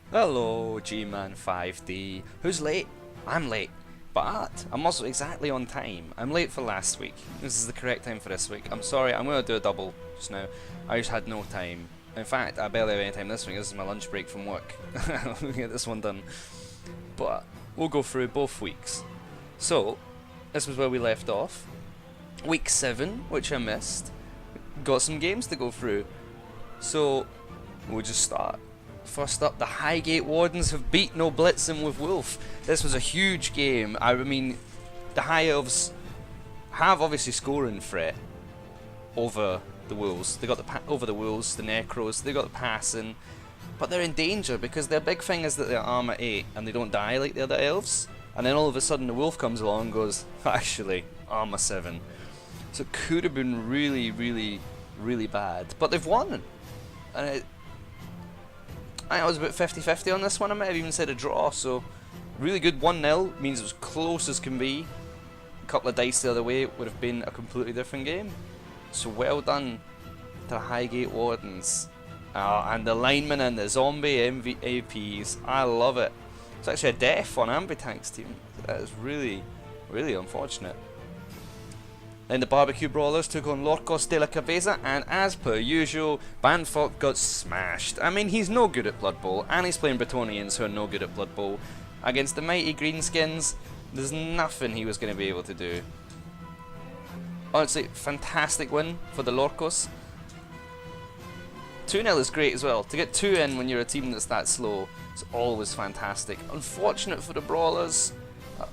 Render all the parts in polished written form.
Hello, G-Man 5D. Who's late? I'm late. But I'm also exactly on time. I'm late for last week. This is the correct time for this week. I'm sorry, I'm going to do a double just now. I just had no time. In fact, I barely have any time this week. This is my lunch break from work. We'll get this one done. But we'll go through both weeks. So, this was where we left off. Week 7, which I missed. Got some games to go through. So, we'll just start. First up, the Highgate Wardens have beat No Blitzen with Wolf. This was a huge game. I mean, the High Elves have obviously scoring threat over the Wolves. They got over the Wolves, the Necros. They got the passing, but they're in danger because their big thing is that they're armor 8 and they don't die like the other elves. And then all of a sudden, the Wolf comes along and goes, actually, armor 7. So it could have been really, really, really bad, but they've won. And I was about 50-50 on this one. I might have even said a draw, so really good. 1-0 means it was close as can be. A couple of dice the other way would have been a completely different game. So well done to the Highgate Wardens. And the linemen and the zombie APs. I love it. It's actually a death on Ambitank's team. That is really, really unfortunate. Then the Barbecue Brawlers took on Lorcos de la Cabeza, and as per usual, Banfolk got smashed. I mean, he's no good at Blood Bowl, and he's playing Bretonians who are no good at Blood Bowl. Against the mighty Greenskins, there's nothing he was going to be able to do. Honestly, fantastic win for the Lorcos. 2-0 is great as well. To get 2 in when you're a team that's that slow is always fantastic. Unfortunate for the Brawlers.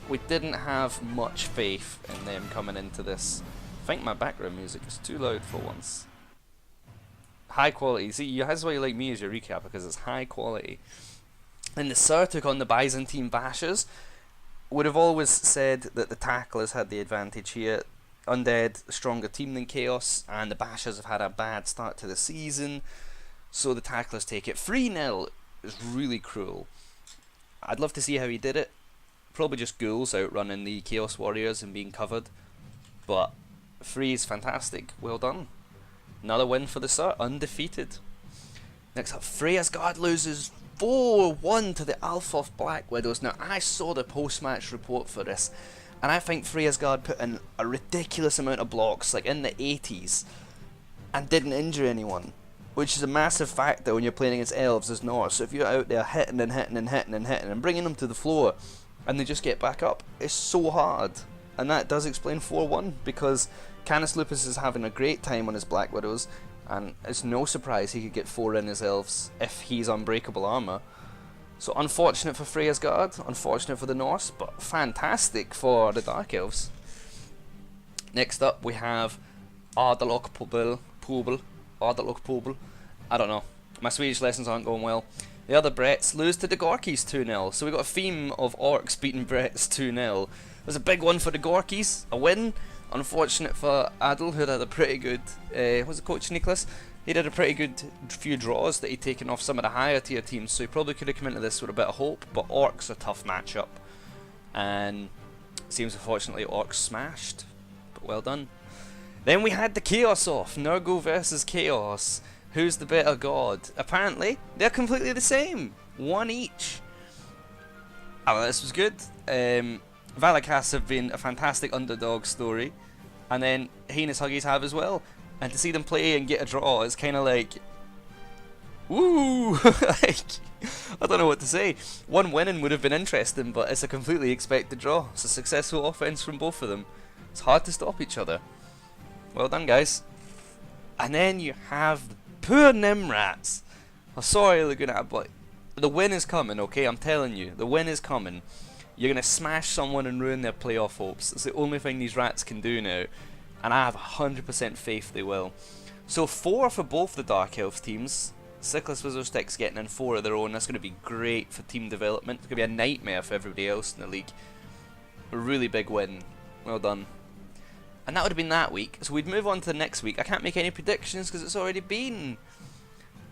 We didn't have much faith in them coming into this. I think my background music is too loud for once. High quality. See, that's why you like me as your recap, because it's high quality. And the Sir took on the Byzantine Bashers. Would have always said that the Tacklers had the advantage here. Undead, a stronger team than Chaos, and the Bashers have had a bad start to the season. So the Tacklers take it. 3-0 is really cruel. I'd love to see how he did it. Probably just ghouls outrunning the Chaos Warriors and being covered. But 3 is fantastic. Well done. Another win for the Sir. Undefeated. Next up, Freya's Guard loses 4-1 to the Alpha Black Widows. Now, I saw the post-match report for this, and I think Freya's Guard put in a ridiculous amount of blocks, like in the 80s, and didn't injure anyone. Which is a massive factor when you're playing against elves as Norse. So if you're out there hitting and hitting and hitting and hitting and bringing them to the floor, and they just get back up, it's so hard. And that does explain 4-1, because Canis Lupus is having a great time on his Black Widows, and it's no surprise he could get 4 in his elves if he's unbreakable armor. So unfortunate for Freya's Guard, unfortunate for the Norse, but fantastic for the Dark Elves. Next up we have Ardalok Pobel. I don't know, my Swedish lessons aren't going well. The other Bretts lose to the Gorkies 2-0. So we got a theme of Orcs beating Bretts 2-0. It was a big one for the Gorkies, a win. Unfortunate for Adel, who had a pretty good, was it Coach Nicholas? He did a pretty good few draws that he'd taken off some of the higher tier teams, so he probably could have come into this with a bit of hope, but Orcs a tough matchup. And it seems unfortunately Orcs smashed, but well done. Then we had the Chaos off, Nurgle versus Chaos. Who's the better god? Apparently, they're completely the same. 1 each. Oh, this was good. Valakas have been a fantastic underdog story. And then Heinous Huggies have as well. And to see them play and get a draw, it's kind of like... Woo! Like, I don't know what to say. One winning would have been interesting, but it's a completely expected draw. It's a successful offense from both of them. It's hard to stop each other. Well done, guys. And then you have the poor Nimrats. I'm sorry, Laguna, but the win is coming, okay? I'm telling you, the win is coming. You're going to smash someone and ruin their playoff hopes. It's the only thing these rats can do now. And I have 100% faith they will. So 4 for both the Dark Elf teams. Sickles Wizardsticks getting in 4 of their own. That's going to be great for team development. It's going to be a nightmare for everybody else in the league. A really big win. Well done. And that would have been that week. So we'd move on to the next week. I can't make any predictions because it's already been.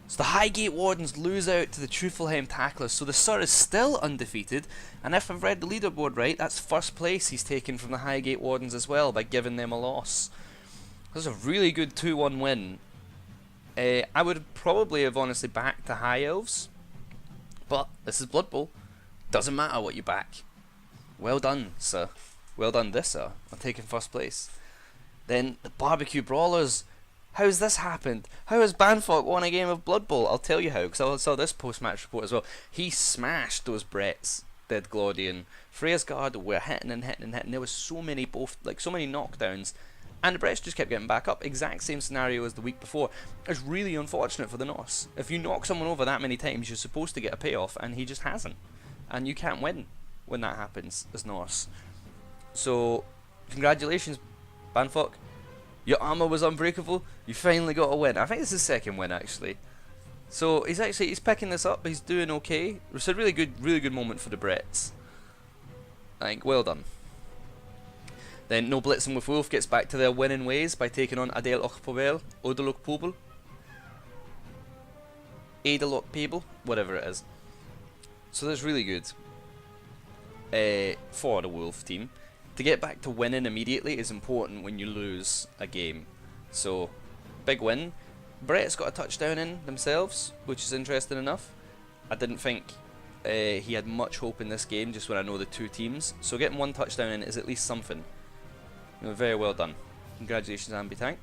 So the Highgate Wardens lose out to the Trufelheim Tacklers. So the Sir is still undefeated. And if I've read the leaderboard right, that's first place he's taken from the Highgate Wardens as well by giving them a loss. This is a really good 2-1 win. I would probably have honestly backed the High Elves. But this is Blood Bowl. Doesn't matter what you back. Well done, sir. Well done, this sir, on taking first place. Then the Barbecue Brawlers. How's this happened? How has Banfok won a game of Blood Bowl? I'll tell you how, because I saw this post-match report as well. He smashed those Bretts, Dead Glaudian. Freya's Guard were hitting and hitting and hitting. There was so many so many knockdowns, and the Bretts just kept getting back up. Exact same scenario as the week before. It's really unfortunate for the Norse. If you knock someone over that many times, you're supposed to get a payoff, and he just hasn't. And you can't win when that happens as Norse. So, congratulations, Banfok. Your armor was unbreakable. You finally got a win. I think it's his second win actually. So he's picking this up. He's doing okay. It's a really good moment for the Bretts. Like, well done. Then No Blitzing with Wolf gets back to their winning ways by taking on Adel Ochpobel, Odalok Pobel, Adalok Pobel, whatever it is. So that's really good for the Wolf team. To get back to winning immediately is important when you lose a game. So, big win. Brett's got a touchdown in themselves, which is interesting enough. I didn't think he had much hope in this game, just when I know the two teams. So getting one touchdown in is at least something. Very well done. Congratulations, Ambitank.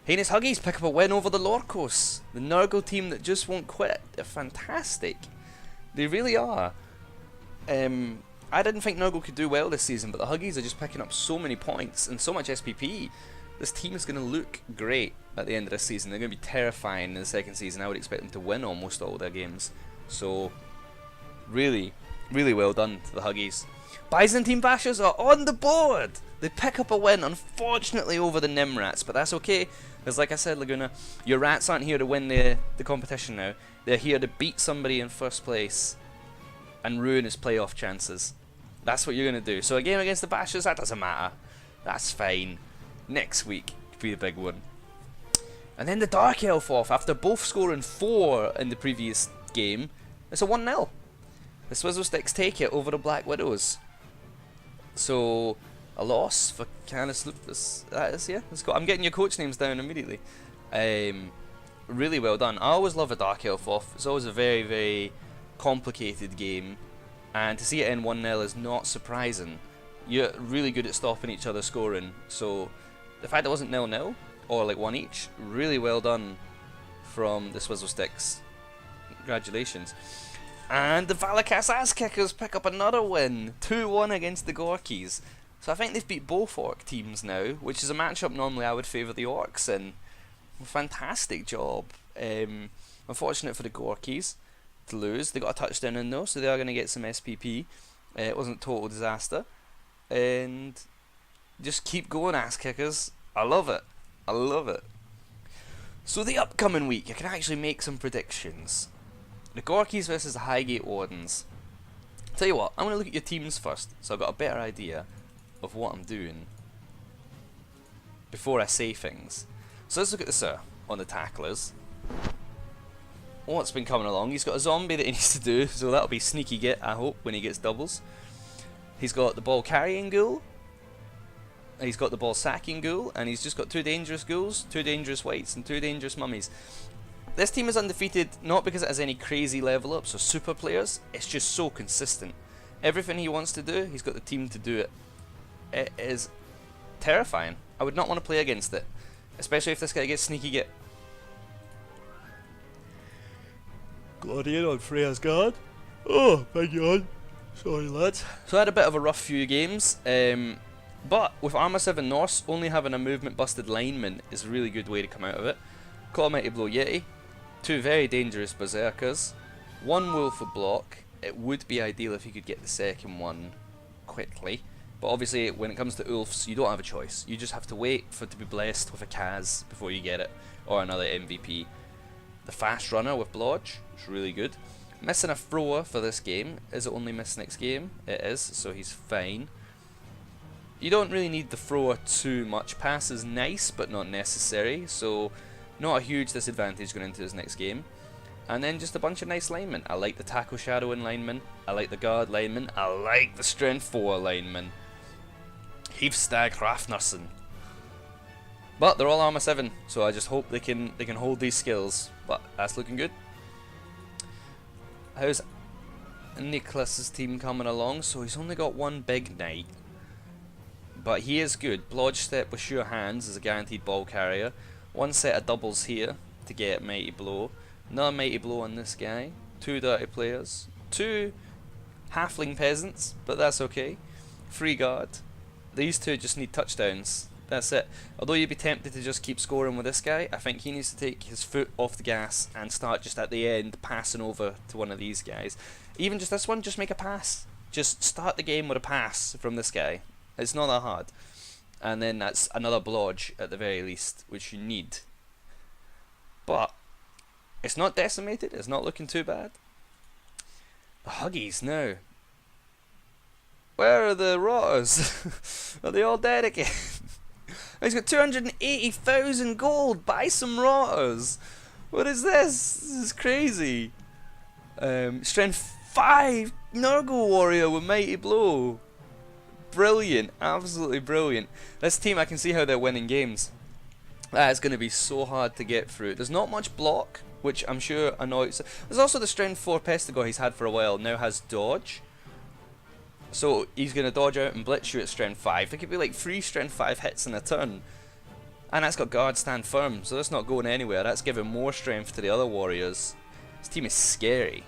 Heinous Huggies pick up a win over the Lorcos, the Nurgle team that just won't quit. They're fantastic. They really are. I didn't think Nurgle could do well this season, but the Huggies are just picking up so many points and so much SPP. This team is going to look great at the end of this season. They're going to be terrifying in the second season. I would expect them to win almost all their games. So, really well done to the Huggies. Byzantine Bashers are on the board! They pick up a win, unfortunately, over the Nimrats, but that's okay. Because like I said, Laguna, your rats aren't here to win the competition now. They're here to beat somebody in first place and ruin his playoff chances. That's what you're going to do. So a game against the Bashers, that doesn't matter. That's fine. Next week could be the big one. And then the Dark Elf off, after both scoring 4 in the previous game. It's a 1-0. The Swizzle Sticks take it over the Black Widows. So, a loss for Canis Lupus. That is, yeah. Let's go. I'm getting your coach names down immediately. Really well done. I always love a Dark Elf off. It's always a very complicated game. And to see it end 1-0 is not surprising. You're really good at stopping each other scoring. So, the fact it wasn't 0-0, or like 1 each, really well done from the Swizzle Sticks. Congratulations. And the Valakas Ass Kickers pick up another win. 2-1 against the Gorkies. So I think they've beat both Orc teams now, which is a matchup normally I would favour the Orcs in. Fantastic job. Unfortunate for the Gorkies to lose. They got a touchdown in though, so they are going to get some SPP. It wasn't a total disaster. And just keep going, Ass Kickers. I love it. I love it. So the upcoming week, I can actually make some predictions. The Gorkies versus the Highgate Wardens. Tell you what, I'm going to look at your teams first, so I've got a better idea of what I'm doing before I say things. So let's look at the Sir on the tacklers. What's been coming along? He's got a zombie that he needs to do, so that'll be sneaky git, I hope, when he gets doubles. He's got the ball carrying ghoul. He's got the ball sacking ghoul, and he's just got 2 dangerous ghouls, 2 dangerous whites, and 2 dangerous mummies. This team is undefeated not because it has any crazy level ups or super players, it's just so consistent. Everything he wants to do, he's got the team to do it. It is terrifying. I would not want to play against it, especially if this guy gets sneaky git. Gladiator on Freya's Guard. Oh, beg your sorry lads. So I had a bit of a rough few games, but with Armour 7 Norse, only having a movement busted lineman is a really good way to come out of it. Call Mighty Blow Yeti, 2 very dangerous Berserkers, 1 Wolf of Block. It would be ideal if you could get the second one quickly, but obviously when it comes to Ulfs, you don't have a choice. You just have to wait for it to be blessed with a Kaz before you get it, or another MVP. The Fast Runner with Blodge, it's really good. Missing a thrower for this game. Is it only missed next game? It is, so he's fine. You don't really need the thrower too much. Pass is nice, but not necessary, so not a huge disadvantage going into his next game. And then just a bunch of nice linemen. I like the Tackle Shadowing lineman. I like the Guard lineman. I like the Strength 4 lineman. Heavstag Hrafnarsson. But they're all Armour 7, so I just hope they can hold these skills. But that's looking good. How's Nicholas's team coming along, so he's only got one big knight. But he is good. Blodge Step with sure hands is a guaranteed ball carrier. One set of doubles here to get Mighty Blow. Another Mighty Blow on this guy. 2 dirty players. 2 halfling peasants, but that's okay. Free guard. These 2 just need touchdowns. That's it. Although you'd be tempted to just keep scoring with this guy, I think he needs to take his foot off the gas and start just at the end passing over to one of these guys. Even just this one, just make a pass. Just start the game with a pass from this guy. It's not that hard. And then that's another blodge at the very least, which you need. But it's not decimated, it's not looking too bad. The Huggies now. Where are the rotters? Are they all dead again? He's got 280,000 gold. Buy some rotters. What is this? This is crazy. Strength 5 Nurgle Warrior with Mighty Blow. Brilliant. Absolutely brilliant. This team, I can see how they're winning games. That is going to be so hard to get through. There's not much block, which I'm sure annoys. There's also the Strength 4 Pestigor he's had for a while. Now has dodge. So he's going to dodge out and blitz you at Strength 5. It could be like 3 Strength 5 hits in a turn. And that's got Guard Stand Firm, so that's not going anywhere. That's giving more strength to the other warriors. This team is scary.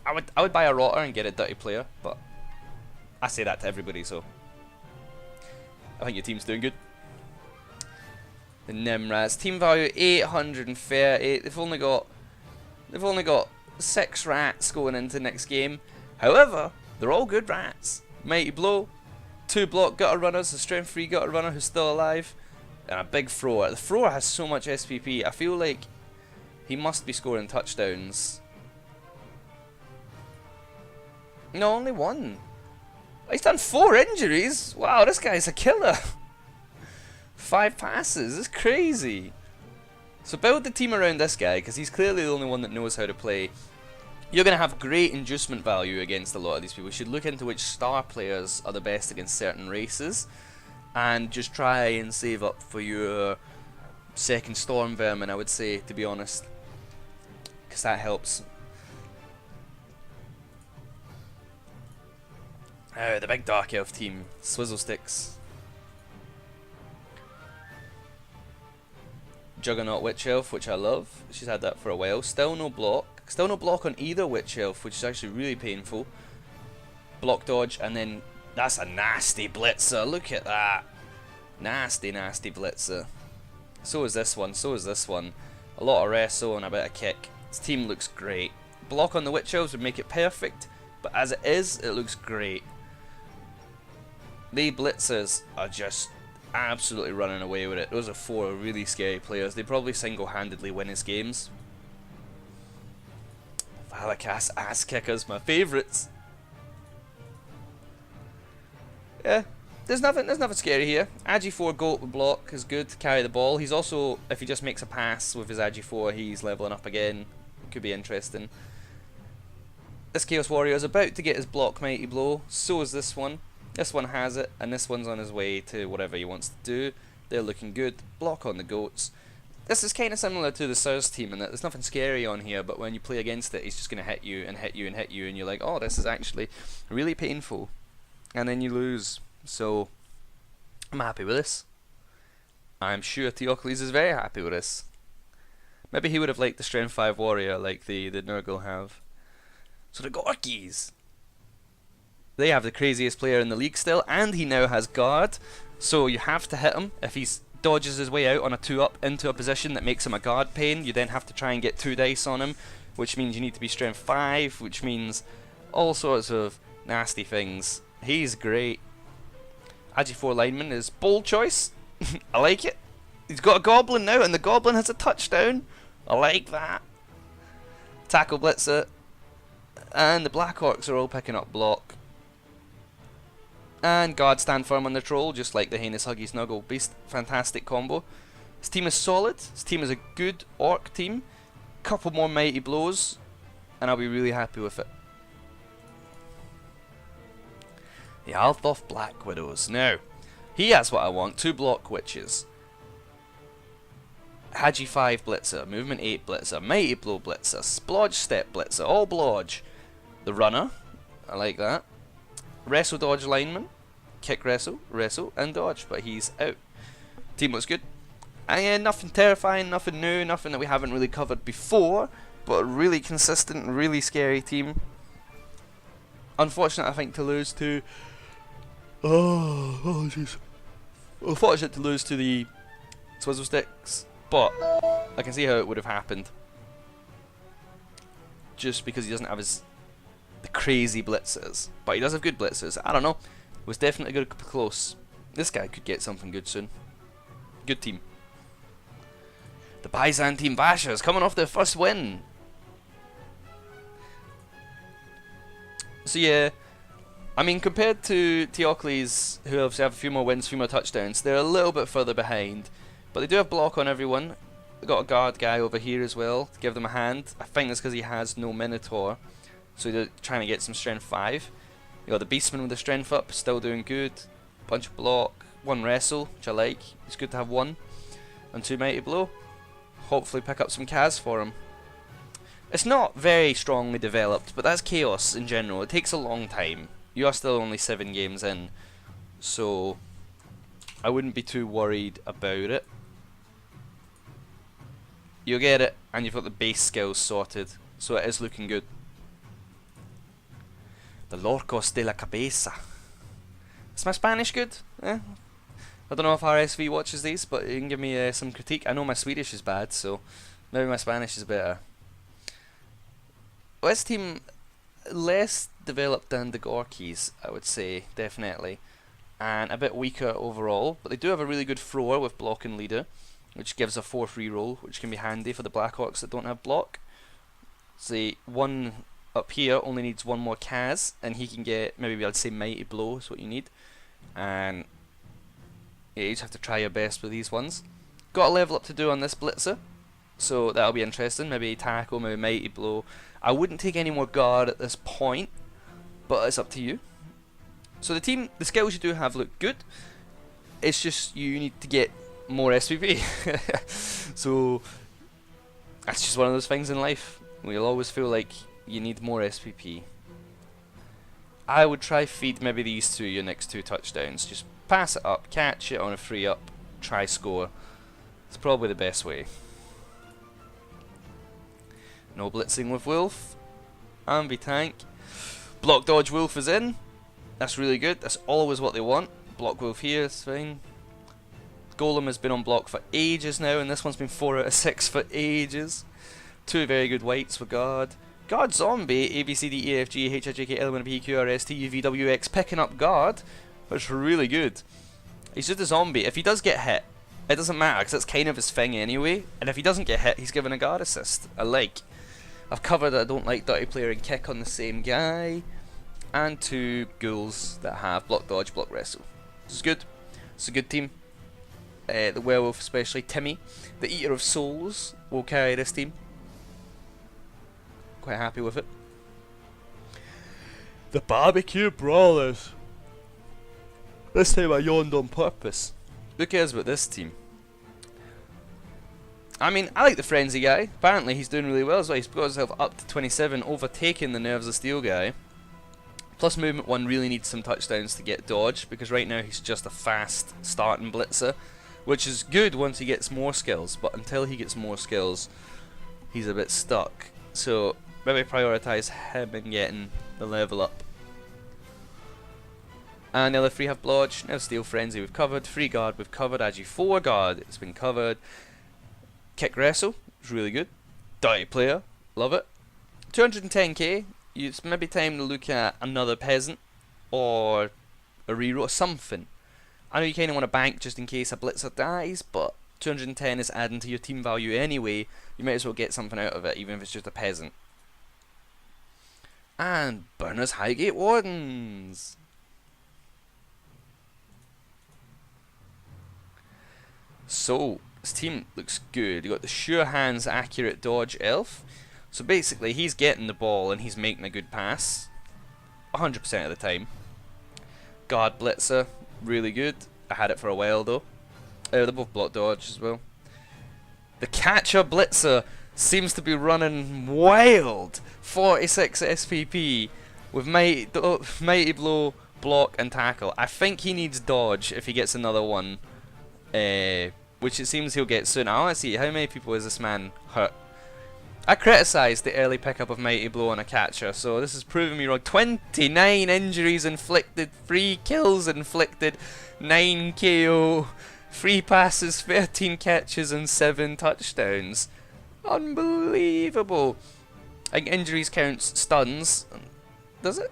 I would buy a rotter and get a dirty player, but I say that to everybody, so I think your team's doing good. The Nimrads. Team value 830. They've only got 6 rats going into next game. However, they're all good rats. Mighty Blow, 2 block gutter runners, a strength 3 gutter runner who's still alive, and a big thrower. The thrower has so much SPP. I feel like he must be scoring touchdowns. No, only 1. He's done 4 injuries. Wow, this guy's a killer. 5 passes. It's crazy. So build the team around this guy because he's clearly the only one that knows how to play. You're going to have great inducement value against a lot of these people. You should look into which star players are the best against certain races and just try and save up for your second Storm Vermin, I would say, to be honest, because that helps. Oh, the big Dark Elf team. Swizzle Sticks. Juggernaut Witch Elf, which I love. She's had that for a while. Still no block. Still no block on either Witch Elf, which is actually really painful. Block dodge, and then that's a nasty blitzer. Look at that. Nasty, nasty blitzer. So is this one, so is this one. A lot of reso and a bit of kick. This team looks great. Block on the Witch Elves would make it perfect, but as it is, it looks great. The blitzers are just absolutely running away with it. Those are 4 really scary players. They probably single-handedly win his games. Valakas ass kickers, my favourites. Yeah, there's nothing scary here. Agi 4 Goat with block is good to carry the ball. He's also, if he just makes a pass with his Agi 4, he's leveling up again. Could be interesting. This Chaos Warrior is about to get his block Mighty Blow. So is this one. This one has it, and this one's on his way to whatever he wants to do. They're looking good. Block on the goats. This is kind of similar to the Sirs team in that there's nothing scary on here, but when you play against it, he's just going to hit you and hit you and hit you, and you're like, oh, this is actually really painful. And then you lose. So, I'm happy with this. I'm sure Theocles is very happy with this. Maybe he would have liked the Strength 5 Warrior like the Nurgle have. So the Gorkies. They have the craziest player in the league still, and he now has guard. So you have to hit him. If he dodges his way out on a 2-up into a position that makes him a guard pain, you then have to try and get 2 dice on him, which means you need to be Strength 5, which means all sorts of nasty things. He's great. Agi 4 lineman is bold choice. I like it. He's got a goblin now, and the goblin has a touchdown. I like that. Tackle blitzer. And the Black Orcs are all picking up block. And guard stand firm on the troll, just like the Heinous Huggy Snuggle Beast. Fantastic combo. This team is solid. This team is a good orc team. Couple more mighty blows, and I'll be really happy with it. The Althoff Black Widows. Now, he has what I want. 2 block witches. Hagi 5 blitzer, movement 8 blitzer, mighty blow blitzer, splodge step blitzer, all blodge. The runner, I like that. Wrestle, dodge, lineman. Kick, wrestle, wrestle, and dodge. But he's out. Team looks good. And nothing terrifying, nothing new, nothing that we haven't really covered before. But a really consistent, really scary team. Unfortunate, I think, to lose to... Oh, jeez. Unfortunate to lose to the Swizzle Sticks. But I can see how it would have happened. Just because he doesn't have the crazy blitzers. But he does have good blitzers. I don't know. It was definitely good close. This guy could get something good soon. Good team. The Bison Team Bashers coming off their first win. So yeah, I mean, compared to Teocles, who obviously have a few more wins, a few more touchdowns, they're a little bit further behind. But they do have block on everyone. They've got a guard guy over here as well to give them a hand. I think that's because he has no Minotaur. So they're trying to get some strength 5. You got the Beastman with the strength up, still doing good. Bunch of block, 1 wrestle, which I like. It's good to have 1. And 2 mighty blow. Hopefully pick up some Kaz for him. It's not very strongly developed, but that's Chaos in general. It takes a long time. You are still only 7 games in. So I wouldn't be too worried about it. You'll get it, and you've got the base skills sorted, so it is looking good. The Lorcos de la Cabeza. Is my Spanish good? I don't know if RSV watches these, but you can give me some critique. I know my Swedish is bad, so maybe my Spanish is better. Well, this team, less developed than the Gorkies, I would say, definitely. And a bit weaker overall, but they do have a really good thrower with block and leader, which gives a 4 free roll, which can be handy for the Blackhawks that don't have block. See, 1 up here only needs 1 more Kaz, and he can get, maybe I'd say Mighty Blow is what you need. And yeah, you just have to try your best with these ones. Got a level up to do on this Blitzer, so that'll be interesting. Maybe Tackle, maybe Mighty Blow. I wouldn't take any more guard at this point, but it's up to you. So the team, the skills you do have look good. It's just you need to get more SPP. So that's just one of those things in life. We'll always feel like you need more SPP. I would try feed maybe these 2 your next 2 touchdowns. Just pass it up, catch it on a free up, try score. It's probably the best way. No blitzing with Wolf. Ambi tank. Block dodge Wolf is in. That's really good. That's always what they want. Block Wolf here, it's fine. Golem has been on block for ages now, and this one's been 4 out of 6 for ages. 2 very good whites for guard. Guard zombie, A B C D E F G H I J K L M N O P Q R S T U V W X picking up guard, which is really good. He's just a zombie. If he does get hit, it doesn't matter because that's kind of his thing anyway. And if he doesn't get hit, he's given a guard assist. I like. I've covered that I don't like dirty player and kick on the same guy, and 2 ghouls that have block dodge, block wrestle. This is good. It's a good team. The werewolf, especially Timmy, the Eater of Souls, will carry this team. Quite happy with it. The Barbecue Brawlers. This time I yawned on purpose. Who cares about this team? I mean, I like the Frenzy guy. Apparently he's doing really well as well. He's got himself up to 27, overtaking the Nerves of Steel guy. Plus movement 1 really needs some touchdowns to get dodge, because right now he's just a fast starting blitzer, which is good once he gets more skills, but until he gets more skills, he's a bit stuck. So maybe prioritise him in getting the level up. And the other 3 have Blodge. Now Steel Frenzy we've covered. Free Guard we've covered. Agi 4 Guard, it's been covered. Kick Wrestle, it's really good. Dirty Player, love it. 210k, it's maybe time to look at another Peasant or a reroll or something. I know you kind of want to bank just in case a Blitzer dies, but 210 is adding to your team value anyway. You might as well get something out of it, even if it's just a Peasant. And Burners Highgate Wardens. So this team looks good. You got the Sure Hands Accurate Dodge Elf. So basically he's getting the ball and he's making a good pass 100% of the time. Guard Blitzer, really good. I had it for a while though. They're both block dodge as well. The Catcher Blitzer seems to be running wild. 46 SPP. with Mighty Blow, block and tackle. I think he needs dodge if he gets another one, which it seems he'll get soon. I want to see how many people is this man hurt. I criticised the early pickup of Mighty Blow on a catcher, so this is proving me wrong. 29 injuries inflicted, 3 kills inflicted, 9 KO, 3 passes, 13 catches and 7 touchdowns. Unbelievable. I think injuries counts stuns. Does it?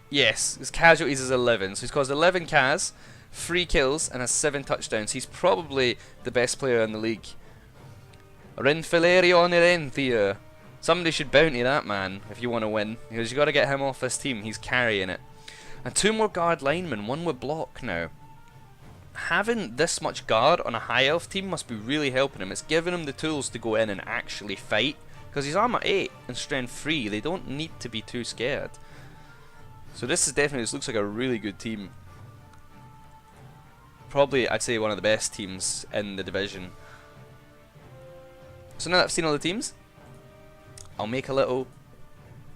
Yes, his casualties is 11, so he's caused 11 cas, 3 kills and has 7 touchdowns. He's probably the best player in the league. Renfilario Nerenthia. Somebody should bounty that man if you want to win, because you got to get him off this team. He's carrying it. And 2 more guard linemen, 1 with block now. Having this much guard on a high elf team must be really helping him. It's giving him the tools to go in and actually fight, because he's armor 8 and strength 3. They don't need to be too scared. So this looks like a really good team. Probably, I'd say, one of the best teams in the division. So now that I've seen all the teams, I'll make a little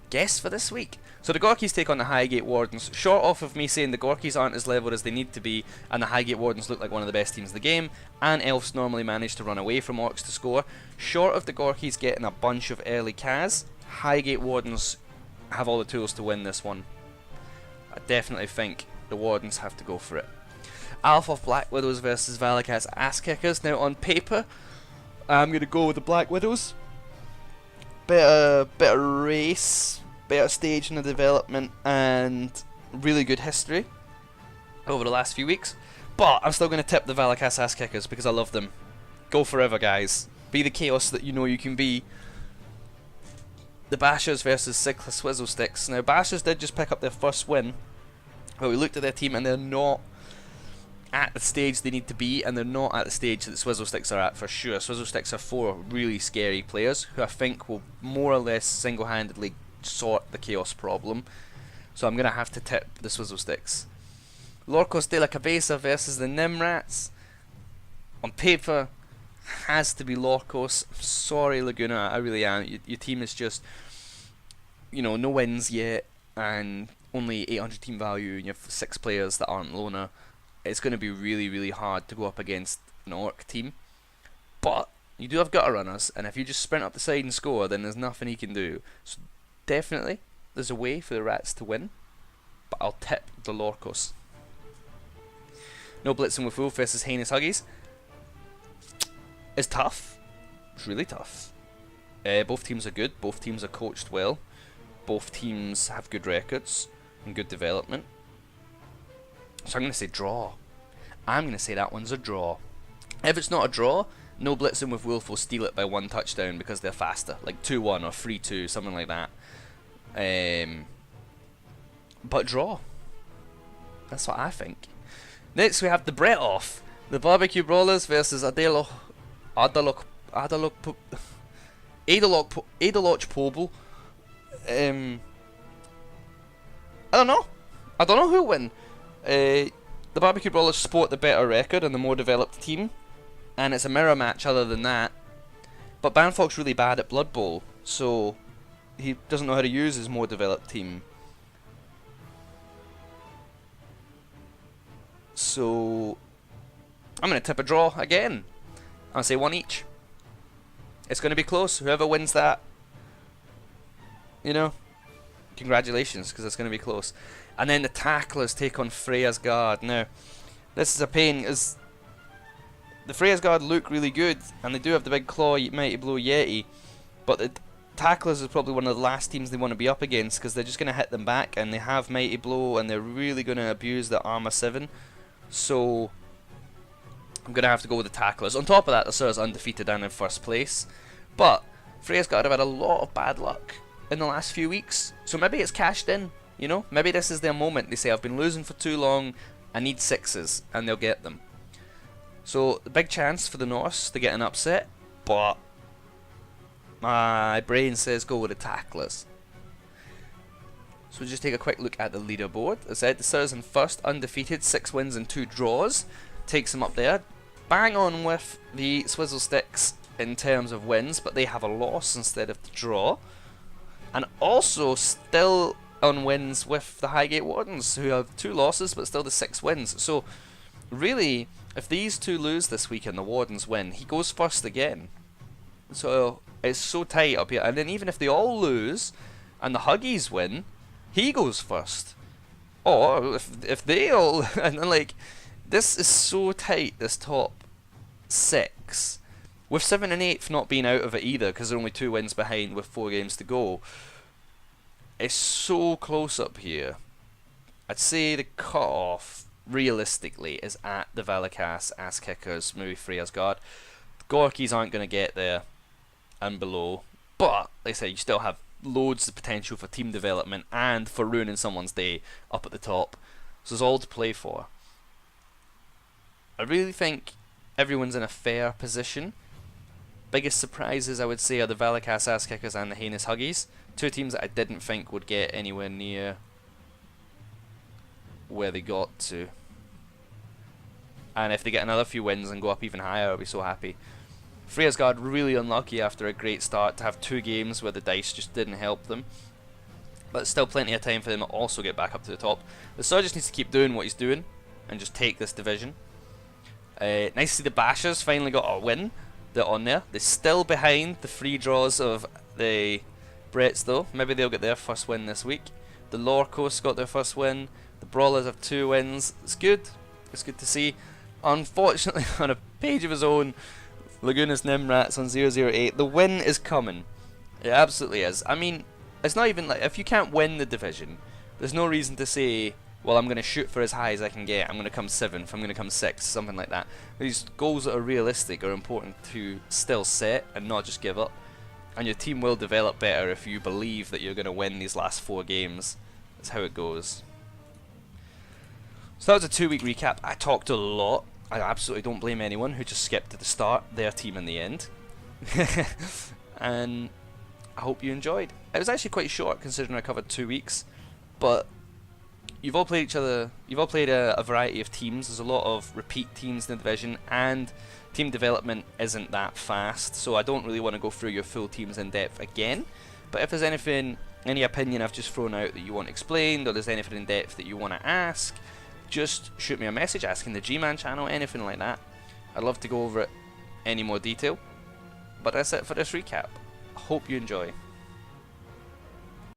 guess for this week. So the Gorkies take on the Highgate Wardens. Short off of me saying the Gorkies aren't as leveled as they need to be, and the Highgate Wardens look like one of the best teams in the game, and Elves normally manage to run away from Orcs to score. Short of the Gorkies getting a bunch of early cas, Highgate Wardens have all the tools to win this one. I definitely think the Wardens have to go for it. Alpha of Black Widows versus Valakat's Ass Kickers. Now on paper, I'm going to go with the Black Widows. Better race, better stage in the development, and really good history over the last few weeks. But I'm still going to tip the Valakat's Ass Kickers because I love them. Go forever, guys. Be the chaos that you know you can be. The Bashers versus Sigla Swizzle Sticks. Now, Bashers did just pick up their first win, but we looked at their team and they're not at the stage they need to be, and they're not at the stage that the Swizzle Sticks are at for sure. Swizzle Sticks are 4 really scary players who I think will more or less single-handedly sort the chaos problem. So I'm going to have to tip the Swizzle Sticks. Lorcos de la Cabeza versus the Nimrats. On paper, has to be Lorcos. I'm sorry, Laguna, I really am. Your team is just, you know, no wins yet, and only 800 team value, and you have 6 players that aren't loner. It's going to be really, really hard to go up against an Orc team. But you do have gutter runners, and if you just sprint up the side and score, then there's nothing he can do. So definitely, there's a way for the Rats to win, but I'll tip the Lorcos. No Blitzing with Wolf versus Heinous Huggies. It's tough. It's really tough. Both teams are good. Both teams are coached well. Both teams have good records and good development. So I'm going to say draw. I'm going to say that one's a draw. If it's not a draw, No Blitzing with Wolf will steal it by 1 touchdown because they're faster. Like 2-1 or 3-2, something like that. But draw. That's what I think. Next we have the Brett Off. The Barbecue Brawlers versus Adaloch Pobel. I don't know. I don't know who'll win. The Barbecue Brawlers sport the better record and the more developed team, and it's a mirror match other than that. But Banfog's really bad at Blood Bowl, so he doesn't know how to use his more developed team. So I'm going to tip a draw again. I'll say 1 each. It's going to be close. Whoever wins that, you know, congratulations, because it's going to be close. And then the Tacklers take on Freya's Guard. Now, this is a pain, as the Freya's Guard look really good, and they do have the big claw Mighty Blow Yeti, but the Tacklers is probably one of the last teams they want to be up against, because they're just going to hit them back, and they have Mighty Blow, and they're really going to abuse the Armor 7. So I'm going to have to go with the Tacklers. On top of that, the Sur's undefeated and in first place. But Freya's Guard have had a lot of bad luck in the last few weeks, so maybe it's cashed in. You know, maybe this is their moment. They say, I've been losing for too long, I need 6s, and they'll get them. So, the big chance for the Norse to get an upset, but my brain says go with the Tacklers. So, we'll just take a quick look at the leaderboard. As I said, the Sur's in first, undefeated, 6 wins and 2 draws. Takes them up there. Bang on with the Swizzle Sticks in terms of wins, but they have a loss instead of the draw. and also still on wins with the Highgate Wardens, who have 2 losses but still the 6 wins. So really, if these 2 lose this week and the Wardens win, he goes first again. So it's so tight up here. And then even if they all lose and the Huggies win, he goes first. Or if they all and then, like, this is so tight, this top 6, with 7 and 8th not being out of it either, because they're only 2 wins behind with 4 games to go. It's so close up here. I'd say the cut-off, realistically, is at the Valakas, Ass Kickers, maybe Freya's Guard. The Gorkies aren't going to get there and below, but, like I said, you still have loads of potential for team development and for ruining someone's day up at the top. So there's all to play for. I really think everyone's in a fair position. Biggest surprises, I would say, are the Valakas Ass Kickers and the Heinous Huggies. 2 teams that I didn't think would get anywhere near where they got to. And if they get another few wins and go up even higher, I'll be so happy. Freya's Guard really unlucky after a great start to have 2 games where the dice just didn't help them. But still plenty of time for them to also get back up to the top. The Surgeon needs to keep doing what he's doing and just take this division. Nice to see the Bashers finally got a win. They're on there. They're still behind the free draws of the Bretts though. Maybe they'll get their first win this week. The Lorcos got their first win. The Brawlers have 2 wins. It's good. It's good to see. Unfortunately, on a page of his own, Lagunas Nimrats on 008. The win is coming. It absolutely is. I mean, it's not even like, if you can't win the division, there's no reason to say, well, I'm going to shoot for as high as I can get. I'm going to come 7th. I'm going to come 6th. Something like that. These goals that are realistic are important to still set and not just give up. And your team will develop better if you believe that you're going to win these last 4 games. That's how it goes. So that was a 2-week recap. I talked a lot. I absolutely don't blame anyone who just skipped to the start, their team in the end. And I hope you enjoyed. It was actually quite short considering I covered 2 weeks, but you've all played each other. You've all played a variety of teams. There's a lot of repeat teams in the division, and team development isn't that fast, so I don't really want to go through your full teams in depth again. But if there's anything, any opinion I've just thrown out that you want explained, or there's anything in depth that you want to ask, just shoot me a message asking the G-Man channel, anything like that. I'd love to go over it any more detail. But that's it for this recap. Hope you enjoy.